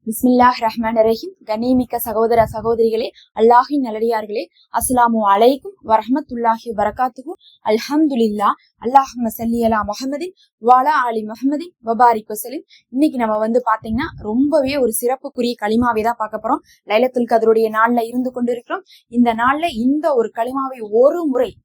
பிஸ்மில்லாஹ் ரஹ்மான் ரஹீம். கண்ணியமிக்க சகோதர சகோதரிகளே, அல்லாஹின் நல்லடியார்களே, அஸ்ஸலாமு அலைக்கும் வரஹ்மத்துல்லாஹி வபரகாத்துஹு. அல்ஹம்துலில்லாஹ். அல்லாஹும்ம ஸல்லி அலா முஹம்மதின் வஅலா ஆலி முஹம்மதின் வபாரிக் வஸல்லிம். இன்னைக்கு நம்ம பாத்தீங்கன்னா ரொம்பவே ஒரு சிறப்புக்குரிய களிமாவை தான் பார்க்க போறோம். லைலத்துல் கத்ருடைய நாள்ல இருந்து கொண்டிருக்கிறோம். இந்த நாள்ல இந்த ஒரு களிமாவை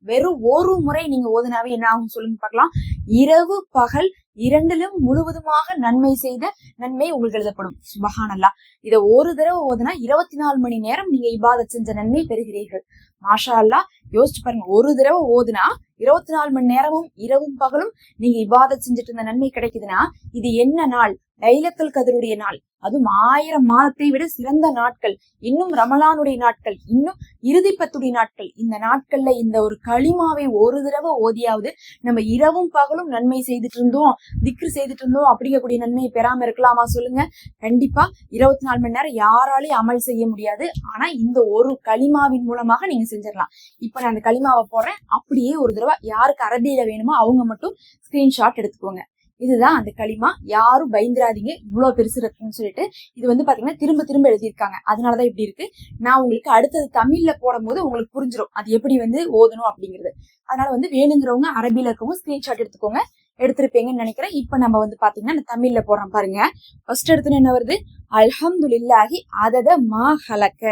வெறும் ஒரு முறை நீங்க ஓதுனாவே என்ன ஆகும் சொல்லுங்க பார்க்கலாம். இரவு பகல் இரண்டிலும் முழுவதுமாக நன்மை செய்த நன்மை உங்களுக்கு எழுதப்படும். சுபஹானல்லாஹ். இத ஒரு தடவை ஓதுனா 24 மணி நேரம் நீங்க இபாதத் செஞ்ச நன்மை பெறுகிறீர்கள். மாஷா அல்லாஹ். யோசிச்சு பாருங்க, ஒரு தடவை ஓதுனா 24 மணி நேரமும் இரவும் பகலும் நீங்க இபாதத் செஞ்சுட்டு இருந்த நன்மை கிடைக்குதுன்னா இது என்ன நாள்? லைலத்துல் கத்ருடைய நாள். அதுவும் 1000 மாதத்தை விட சிறந்த நாட்கள், இன்னும் ரமலானுடைய நாட்கள், இன்னும் இறுதி பத்துடைய நாட்கள். இந்த நாட்கள்ல இந்த ஒரு களிமாவை ஒரு தடவை ஓதியாவது நம்ம இரவும் பகலும் நன்மை செய்துட்டு இருந்தோம், திக்ரு செய்துட்டு இருந்தோம் அப்படிங்கக்கூடிய நன்மையை பெறாம இருக்கலாமா சொல்லுங்க? கண்டிப்பா 24 மணி நேரம் யாராலையும் அமல் செய்ய முடியாது. ஆனா இந்த ஒரு களிமாவின் மூலமாக நீங்க செஞ்சிடலாம். இப்ப நான் அந்த களிமாவை போடுறேன், அப்படியே ஒரு தடவை யாருக்கு அரபியில வேணுமோ அவங்க மட்டும் ஸ்கிரீன்ஷாட் எடுத்துக்கோங்க. இதுதான் அந்த களிமா. யாரும் பயந்துராதீங்க, இவ்வளவு பெருசு இருக்குன்னு சொல்லிட்டு. இது பாத்தீங்கன்னா திரும்ப திரும்ப எழுதியிருக்காங்க, அதனாலதான் இப்படி இருக்கு. நான் உங்களுக்கு அடுத்தது தமிழ்ல போடும் போது உங்களுக்கு புரிஞ்சிடும் அது எப்படி ஓதணும் அப்படிங்கிறது. அதனால வேணுங்கிறவங்க அரபியில இருக்கவங்க ஸ்கிரீன்ஷாட் எடுத்துக்கோங்க. எடுத்திருப்பீங்கன்னு நினைக்கிறேன். இப்ப நம்ம பாத்தீங்கன்னா நான் தமிழ்ல போறோம் பாருங்க. ஃபர்ஸ்ட் எடுத்து என்ன வருது? அல்ஹம்துலில்லாஹி அதத மா ஹலக.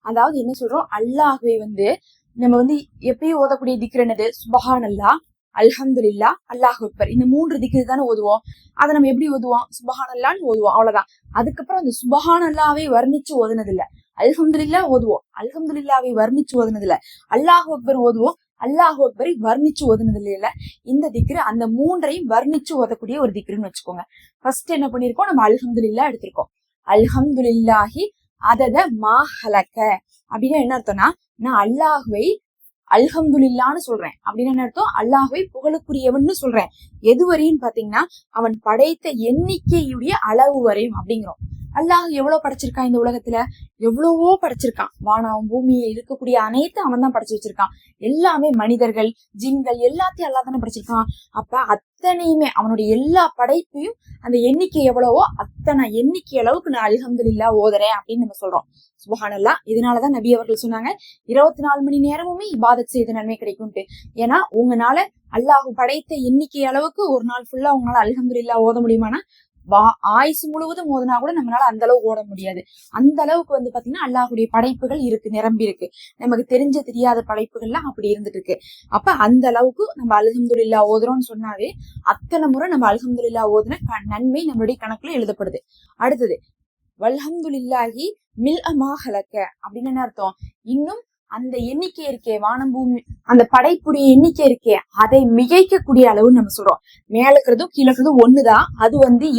அதாவது என்ன சொல்றோம்? அல்லாஹ்வை நம்ம எப்பயும் ஓதக்கூடிய திக்ர் என்னது? சுப்ஹானல்லாஹ், அல்ஹம்துலில்லாஹ், அல்லாஹ் அக்பர். இந்த 3 திக்ர் தானே ஓதுவோம். அதை நம்ம எப்படி ஓதுவோம்? சுப்ஹானல்லாஹ்னு ஓதுவோம், அவ்வளவுதான். அதுக்கப்புறம் அந்த சுப்ஹானல்லாஹ்வை வர்ணிச்சு ஓதுனது இல்ல. அல்ஹம்துலில்லாஹ் ஓதுவோம், அல்ஹம்துலில்லாஹ்வை வர்ணிச்சு ஓதுனது இல்ல. அல்லாஹ் அக்பர் ஓதுவோம், அல்லாஹ் அக்பரை வர்ணிச்சு ஓதுனது இல்ல. இந்த திக்ரு அந்த 3ஐயும் வர்ணிச்சு ஓதக்கூடிய ஒரு திக்ருன்னு வச்சுக்கோங்க. ஃபர்ஸ்ட் என்ன பண்ணிருக்கோம்? நம்ம அல்ஹம்துலில்லாஹ் எடுத்திருக்கோம். அல்ஹம்துலில்லாஹி அதத மா ஹலக அப்படின்னு என்ன அர்த்தம்னா, நான் அல்லாஹ்வை அல்ஹம்துலில்லான்னு சொல்றேன் அப்படின்னு என்ன அர்த்தம்? அல்லாஹ்வை புகழுக்குரியவன்னு சொல்றேன். எது வரையும் பாத்தீங்கன்னா அவன் படைத்த எண்ணிக்கையுடைய அளவு வரையும் அப்படிங்கிறோம். அல்லாஹ் எவ்வளவு படைச்சிருக்கான் இந்த உலகத்துல? எவ்வளவோ படைச்சிருக்கான். வானம் பூமியில இருக்கக்கூடிய அனைத்து அவன் தான் படைச்சு வச்சிருக்கான். எல்லாமே மனிதர்கள், ஜின்கள் எல்லாத்தையும் அல்லாஹ் தானே படைச்சிருக்கான். அப்ப அத்தனையுமே அவனுடைய எல்லா படைப்பையும் அந்த எண்ணிக்கை எவ்வளவோ அத்தனை எண்ணிக்கை அளவுக்கு நான் அல்ஹம்துலில்லாஹ் ஓதுறேன் அப்படின்னு நம்ம சொல்றோம். சுப்ஹானல்லாஹ். இதனாலதான் நபி அவர்கள் சொன்னாங்க 24 மணி நேரமுமே இபாதத் செய்த நன்மை கிடைக்கும்ட்டு. ஏன்னா உங்களால அல்லாஹ் படைத்த எண்ணிக்கை அளவுக்கு ஒரு நாள் ஃபுல்லா உங்களால அல்ஹம்துலில்லாஹ் ஓத முடியுமானா ஆயுசு முழுவதும் ஓதுனா கூட நம்மளால அந்த அளவுக்கு ஓட முடியாது. அந்த அளவுக்கு பாத்தீங்கன்னா அல்லாஹுடைய படைப்புகள் இருக்கு, நிரம்பி இருக்கு. நமக்கு தெரிஞ்ச தெரியாத படைப்புகள்லாம் அப்படி இருந்துட்டு இருக்கு. அப்ப அந்த அளவுக்கு நம்ம அல்ஹம்துலில்லாஹ் ஓதுறோம்னு சொன்னாவே அத்தனை முறை நம்ம அல்ஹம்துலில்லாஹ் ஓதுன நன்மை நம்மளுடைய கணக்குல எழுதப்படுது. அடுத்தது வல்ஹம்துலில்லாஹி மில்அ மா ஹலக அப்படின்னு என்ன அர்த்தம்? இன்னும் அந்த எண்ணிக்கை இருக்கே, வானம் பூமி அந்த படைப்புடைய எண்ணிக்கை இருக்கே, அதை மிகைக்கக்கூடிய அளவுன்னு நம்ம சொல்றோம். மேல இருக்கிறதும் கீழே இருக்கிறதும் ஒண்ணுதான். அது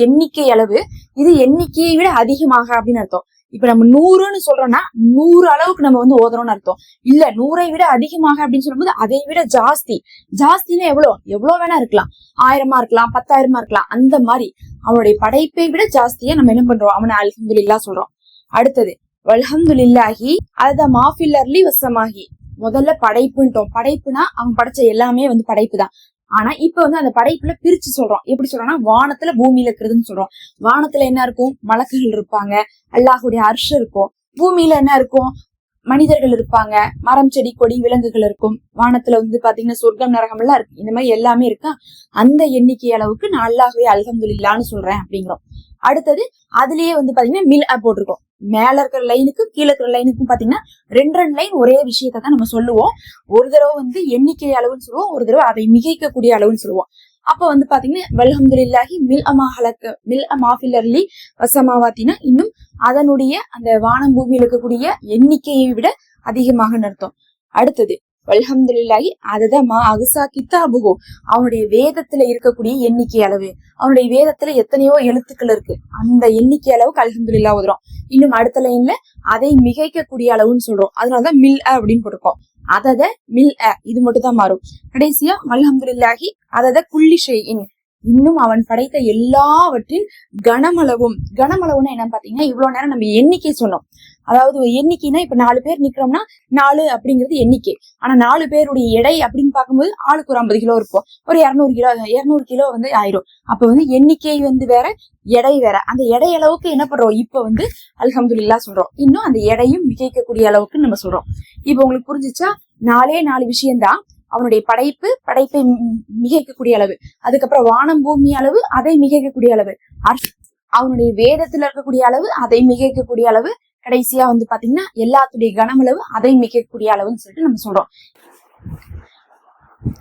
எண்ணிக்கை அளவு. இது எண்ணிக்கையை விட அதிகமாக அப்படின்னு அர்த்தம். இப்ப நம்ம 100ன்னு சொல்றோம்னா 100 அளவுக்கு நம்ம ஓதுறோம்னு அர்த்தம். இல்ல 100ஐ விட அதிகமாக அப்படின்னு சொல்லும்போது அதை விட ஜாஸ்தி. ஜாஸ்தின்னா எவ்வளவு வேணா இருக்கலாம். 1000 இருக்கலாம், 10,000 இருக்கலாம். அந்த மாதிரி அவனுடைய படைப்பை விட ஜாஸ்தியா நம்ம என்ன பண்றோம்? அவனை அல்ஹம்துலில்லாஹ் சொல்றோம். அடுத்தது வல்ஹம்துலில்லாஹி அதத மாஃபில் அர்லி வஸ்ஸமாஹி. முதல்ல படைப்புன்ட்டோம். படைப்புனா அவன் படைச்ச எல்லாமே படைப்பு தான். ஆனா இப்ப அந்த படைப்புல பிரிச்சு சொல்றோம். எப்படி சொல்றோம்னா வானத்துல பூமியில இருக்கிறதுன்னு சொல்றோம். வானத்துல என்ன இருக்கும்? மலக்குகள் இருப்பாங்க, அல்லாஹுடைய அர்ஷ் இருக்கும். பூமியில என்ன இருக்கும்? மனிதர்கள் இருப்பாங்க, மரம் செடி கொடி விலங்குகள் இருக்கும். வானத்துல பாத்தீங்கன்னா சொர்க்கம் நரகம் எல்லாம் இருக்கு. இந்த மாதிரி எல்லாமே இருக்கா. அந்த எண்ணிக்கை அளவுக்கு நான் அல்லாஹ்வை அல்ஹம்துலில்லாஹ்னு சொல்றேன் அப்படிங்கிறோம். அடுத்தது அதுலயே பாத்தீங்கன்னா மில் போட்டிருக்கோம். மேல இருக்கிற லைனுக்கும் கீழே இருக்கிற லைனுக்கும் பாத்தீங்கன்னா 2 லைன் ஒரே விஷயத்த தான் நம்ம சொல்லுவோம். ஒரு தடவை எண்ணிக்கை அளவுன்னு சொல்லுவோம், ஒரு தடவை அதை மிகைக்கக்கூடிய அளவுன்னு சொல்லுவோம். அப்ப பாத்தீங்கன்னா வல்ஹம்துலில்லாஹி மில்அ மா ஹலக மில்அ மா ஃபில் அர்லி வஸ்ஸமாவாத்தினா இன்னும் அதனுடைய அந்த வானம் பூமியில் இருக்கக்கூடிய எண்ணிக்கையை விட அதிகமாக அர்த்தம். அடுத்தது வல்ஹம்துலில்லாஹி அதத மா அஹ்ஸா கிதாபுஹு. அவனுடைய வேதத்துல இருக்கக்கூடிய எண்ணிக்கை அளவு. அவனுடைய வேதத்துல எத்தனையோ எழுத்துக்கள் இருக்கு, அந்த எண்ணிக்கை அளவுக்கு அல்ஹம்துலில்லாஹ் ஓதுறோம். இன்னும் அடுத்த லைன்ல அதை மிகைக்கக்கூடிய அளவுன்னு சொல்றோம். அதனாலதான் மில் அப்படின்னு போட்டிருக்கோம். அதத மில் இது மட்டும் தான் மாறும். கடைசியா வல்ஹம்துலில்லாஹி அதத குல்லி ஷைஇன். இன்னும் அவன் படைத்த எல்லாவற்றின் கனமளவுன்னா என்ன பாத்தீங்கன்னா, இவ்வளவு நேரம் நம்ம எண்ணிக்கை சொன்னோம். அதாவது எண்ணிக்கைனா இப்ப 4 பேர் நிக்கிறோம்னா 4 அப்படிங்கிறது எண்ணிக்கை. ஆனா 4 பேருடைய எடை அப்படின்னு பார்க்கும்போது ஆளுக்கு ஒரு 50 கிலோ இருப்போம். ஒரு 200 கிலோ வந்து ஆயிரும். அப்ப வந்து எண்ணிக்கை வந்து வேற, எடை வேற. அந்த எடை அளவுக்கு என்ன பண்றோம், இப்ப வந்து அல்ஹம்துலில்லாஹ் சொல்றோம். இன்னும் அந்த எடையும் மிகைக்கக்கூடிய அளவுக்கு நம்ம சொல்றோம். இப்ப உங்களுக்கு புரிஞ்சுச்சா? 4 விஷயம்தான். அவனுடைய படைப்பை மிகைக்கக்கூடிய அளவு, அதுக்கப்புறம் வானம் பூமி அளவு, அதை மிகைக்கக்கூடிய அளவு, அவனுடைய வேதத்துல இருக்கக்கூடிய அளவு, அதை மிகைக்கக்கூடிய அளவு, கடைசியா வந்து பாத்தீங்கன்னா எல்லாத்துடைய கனமளவு, அதை மிகக்கூடிய அளவுன்னு சொல்லிட்டு நம்ம சொல்றோம்.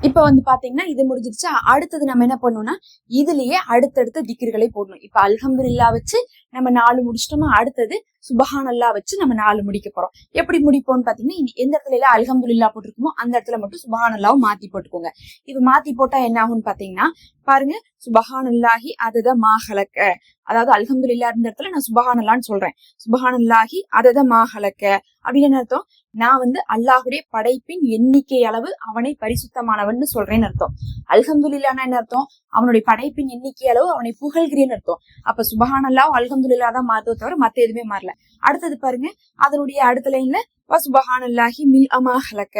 இப்ப வந்து பாத்தீங்கன்னா இது முடிஞ்சிருச்சா? அடுத்தது நம்ம என்ன பண்ணணும்னா இதுலயே அடுத்தடுத்த திக்ர்களை போடணும். இப்ப அல்ஹம்துலில்லாஹ் வச்சு நம்ம 4 முடிச்சிட்டோமா, அடுத்தது சுபஹானல்லாஹ் வச்சு நம்ம 4 முடிக்க போறோம். எப்படி முடிப்போம்னு பாத்தீங்கன்னா, எந்த இடத்துல எல்லாம் அல்ஹம்துலில்லாஹ் போட்டிருக்குமோ அந்த இடத்துல மட்டும் சுபஹானல்லாஹ் மாத்தி போட்டுக்கோங்க. இப்ப மாத்தி போட்டா என்ன ஆகும்னு பாத்தீங்கன்னா, பாருங்க, சுபஹானல்லாஹி அதத மா ஹலக்க, அதாவது அல்ஹம்துலில்லாஹ் இருந்த இடத்துல நான் சுபஹானல்லாஹ்னு சொல்றேன். சுபஹானல்லாஹி அதத மா ஹலக்க அப்படின்னு என்ன அர்த்தம்? நான் வந்து அல்லாஹுடைய படைப்பின் எண்ணிக்கை அளவு அவனை பரிசுத்தமானவன் சொல்றேன்னு அர்த்தம். அல்ஹம்துலில்லாஹ்னா என்ன அர்த்தம்? அவனுடைய படைப்பின் எண்ணிக்கை அளவு அவனை புகழ்கிறேன்னு அர்த்தம். அப்ப சுபஹானல்லாஹ் அல்ஹம்துலில்லாஹ் தான் மாறுதோ தவிர மத்த எதுவுமே மாறல. அடுத்தது பாருங்க, அதனுடைய அடுத்த லைன்ல சுபஹானல்லாஹி மில் அமா ஹலக்க,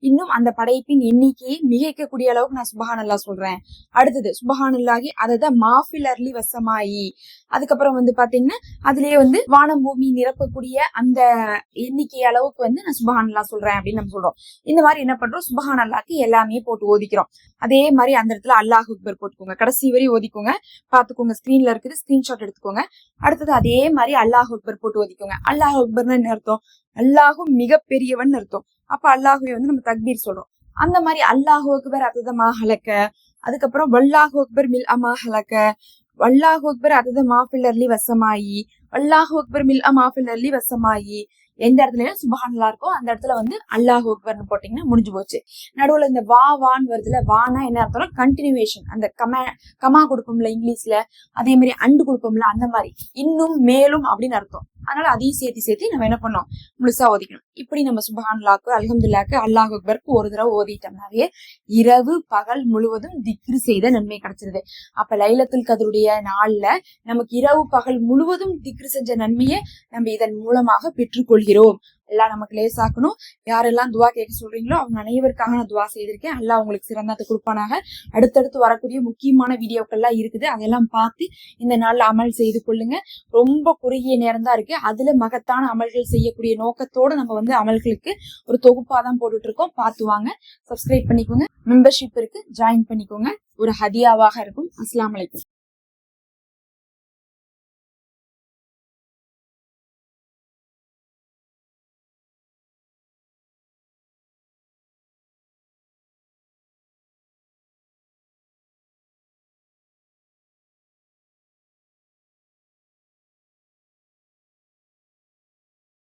இன்னும் அந்த படைப்பின் எண்ணிக்கையை மிகைக்கக்கூடிய அளவுக்கு நான் சுபஹானல்லாஹ் சொல்றேன். அடுத்தது சுபஹானல்லாஹி அதத மாஃபில் அர்லி வசமாயி, அதுக்கப்புறம் வந்து பாத்தீங்கன்னா அதுலயே வந்து வானம் பூமி நிரப்பக்கூடிய அந்த எண்ணிக்கை அளவுக்கு வந்து நான் சுபஹானல்லாஹ் சொல்றேன் அப்படின்னு நம்ம சொல்றோம். இந்த மாதிரி என்ன பண்றோம், சுபஹானல்லாஹ்க்கு எல்லாமே போட்டு ஓதிக்கிறோம். அதே மாதிரி அந்த இடத்துல அல்லாஹ் அக்பர் போட்டுக்கோங்க, கடைசி வரை ஓதிக்கோங்க, பாத்துக்கோங்க, ஸ்கிரீன்ல இருக்குது, ஸ்கிரீன்ஷாட் எடுத்துக்கோங்க. அடுத்தது அதே மாதிரி அல்லாஹ் அக்பர் போட்டு ஓதிக்கோங்க. அல்லாஹ் அக்பர்னா என்ன அர்த்தம்? அல்லாஹும் மிக பெரியவன் அர்த்தம். அப்ப அல்லாஹுவை வந்து நம்ம தக்பீர் சொல்றோம். அந்த மாதிரி அல்லாஹு அக்பர் அதத மா ஹலக்க, அதுக்கப்புறம் வல்லாஹு அக்பர் மில் அமா ஹலக்க, வல்லாஹு அக்பர் அதத மாஃபில் அர்லி வசமாயி, வல்லாஹு அக்பர் மில் அமாஃபில் அர்லி வசமாயி. எந்த இடத்துல சுபஹானல்லாஹ் இருக்கோ அந்த இடத்துல வந்து அல்லாஹு அக்பர்னு போட்டீங்கன்னா முடிஞ்சு போச்சு. நடுவுல இந்த வான்னு வருதுல, வானா என்ன அர்த்தம்னா கண்டினியூவேஷன். அந்த கமா கொடுப்போம்ல இங்கிலீஷ்ல, அதே மாதிரி அண்டு கொடுப்போம்ல, அந்த மாதிரி இன்னும் மேலும் அப்படின்னு அர்த்தம். அதனால அதையும் சேர்த்து நம்ம என்ன பண்ணோம், முழுசா ஓதிக்கணும். இப்படி நம்ம சுபஹானல்லாஹ்க்கு அல்ஹம்துலில்லாஹ்க்கு அல்லாஹ் அக்பருக்கு ஒரு தடவை ஓதிட்டோம்னாவே இரவு பகல் முழுவதும் திக்ரு செய்த நன்மை கிடைச்சிருது. அப்ப லைலத்துல் கத்ருடைய நாள்ல நமக்கு இரவு பகல் முழுவதும் திக்ரு செஞ்ச நன்மையை நம்ம இதன் மூலமாக பெற்றுக்கொள்கிறோம். எல்லாம் நமக்கு லேசாக்கணும். யாரெல்லாம் துவா கேட்க சொல்றீங்களோ அவங்க அனைவருக்காக நான் துவா செய்திருக்கேன். அல்லாஹ் உங்களுக்கு சிறந்ததை கொடுப்பானாக. அடுத்தடுத்து வரக்கூடிய முக்கியமான வீடியோக்கள்லாம் இருக்குது, அதெல்லாம் பார்த்து இந்த நாள்ல அமல் செய்து கொள்ளுங்க. ரொம்ப குறுகிய நேரம் தான் இருக்கு, அதுல மகத்தான அமல்கள் செய்யக்கூடிய நோக்கத்தோட நம்ம வந்து அமல்களுக்கு ஒரு தொகுப்பாதான் போட்டுட்டு இருக்கோம். பார்த்து வாங்க, சப்ஸ்கிரைப் பண்ணிக்கோங்க. மெம்பர்ஷிப் இருக்கு, ஜாயின் பண்ணிக்கோங்க. ஒரு ஹதியாவாக இருக்கும். அஸ்ஸலாமு அலைக்கும்.